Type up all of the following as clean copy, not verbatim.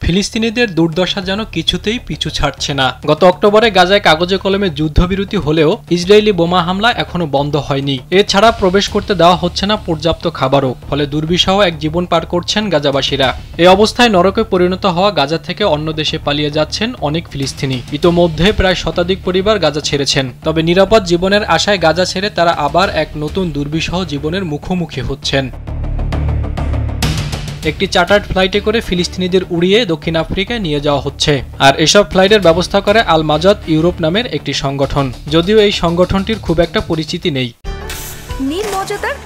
ফিলিস্তিনিদের দুর্দশা যেন কিছুতেই পিছু ছাড়ছে না। গত অক্টোবরে গাজায় কাগজে কলমে যুদ্ধবিরতি হলেও ইসরায়েলি বোমা হামলা এখনো বন্ধ হয়নি। এছাড়া প্রবেশ করতে দেওয়া হচ্ছে না পর্যাপ্ত খাবারও, ফলে দুর্বিষহ এক জীবন পার করছেন গাজাবাসীরা। এই অবস্থায় নরকে পরিণত হওয়া গাজা থেকে অন্য দেশে পালিয়ে যাচ্ছেন অনেক ফিলিস্তিনি। ইতোমধ্যে প্রায় শতাধিক পরিবার গাজা ছেড়েছেন। তবে নিরাপদ জীবনের আশায় গাজা ছেড়ে তারা আবার এক নতুন দুর্বিষহ জীবনের মুখোমুখি হচ্ছেন। একটি চার্টার্ড ফ্লাইটে করে ফিলিস্তিনিদের উড়িয়ে দক্ষিণ আফ্রিকায় নিয়ে যাওয়া হচ্ছে। আর এসব ফ্লাইটের ব্যবস্থা করে আল মাজাদ ইউরোপ নামের একটি সংগঠন, যদিও এই সংগঠনটির খুব একটা পরিচিতি নেই। নীল মজাদার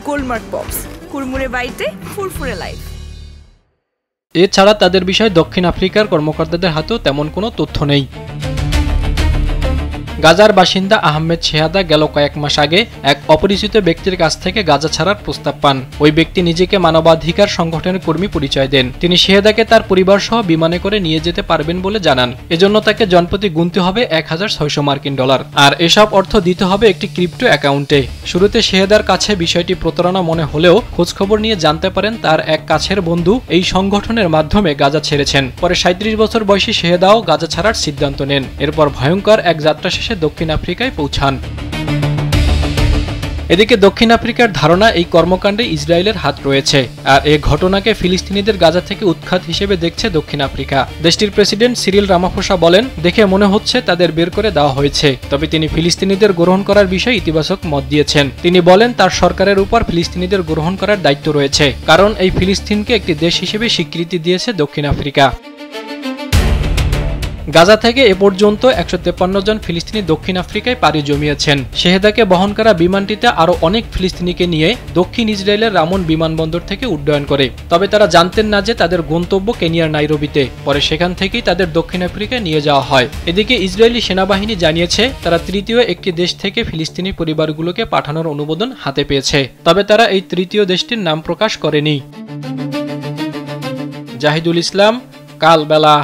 গোলমার্ক বক্স, কুরমুরে বাইটে ফুরফুরে লাইফ। এছাড়া তাদের বিষয়ে দক্ষিণ আফ্রিকার কর্মকর্তাদের হাতেও তেমন কোনো তথ্য নেই। গাজার বাসিন্দা আহমেদ শেহাদা গেল কয়েক মাস আগে এক অপরিচিত ব্যক্তির কাছ থেকে গাজা ছাড়ার প্রস্তাব পান। ওই ব্যক্তি নিজেকে মানবাধিকার সংগঠনের কর্মী পরিচয় দেন। তিনি শেহাদাকে তার পরিবার সহ বিমানে করে নিয়ে যেতে পারবেন বলে জানান। এজন্য তাকে জনপ্রতি গুনতে হবে $1600 আর এসব অর্থ দিতে হবে একটি ক্রিপ্টো অ্যাকাউন্টে। শুরুতে শেহাদার কাছে বিষয়টি প্রতারণা মনে হলেও খোঁজখবর নিয়ে জানতে পারেন তার এক কাছের বন্ধু এই সংগঠনের মাধ্যমে গাজা ছেড়েছেন। পরে 37 বছর বয়সী শেহাদাও গাজা ছাড়ার সিদ্ধান্ত নেন। এরপর ভয়ঙ্কর এক যাত্রা শেষে দক্ষিণ আফ্রিকায় পৌঁছান। এদিকে দক্ষিণ আফ্রিকার ধারণা এই কর্মকাণ্ডে ইসরায়েলের হাত রয়েছে। আর এই ঘটনাকে ফিলিস্তিনিদের গাজা থেকে উৎখাত হিসেবে দেখছে দক্ষিণ আফ্রিকা। দেশটির প্রেসিডেন্ট সিরিল রামাফোসা বলেন, দেখে মনে হচ্ছে তাদের বের করে দেওয়া হয়েছে। তবে তিনি ফিলিস্তিনিদের গ্রহণ করার বিষয়ে ইতিবাচক মত দিয়েছেন। তিনি বলেন তার সরকারের উপর ফিলিস্তিনিদের গ্রহণ করার দায়িত্ব রয়েছে, কারণ এই ফিলিস্তিনকে একটি দেশ হিসেবে স্বীকৃতি দিয়েছে দক্ষিণ আফ্রিকা। গাজা থেকে এ পর্যন্ত 153 জন ফিলিস্তিনি দক্ষিণ আফ্রিকায় পাড়ি জমিয়েছেন। শেহেদাকে বহন করা বিমানটিতে আরও অনেক ফিলিস্তিনিকে নিয়ে দক্ষিণ ইসরায়েলের রামন বিমানবন্দর থেকে উড্ডয়ন করে। তবে তারা জানতেন না যে তাদের গন্তব্য কেনিয়ার নাইরোবিতে। পরে সেখান থেকেই তাদের দক্ষিণ আফ্রিকায় নিয়ে যাওয়া হয়। এদিকে ইসরায়েলি সেনাবাহিনী জানিয়েছে তারা তৃতীয় একটি দেশ থেকে ফিলিস্তিনি পরিবারগুলোকে পাঠানোর অনুমোদন হাতে পেয়েছে। তবে তারা এই তৃতীয় দেশটির নাম প্রকাশ করেনি। জাহিদুল ইসলাম, কালবেলা।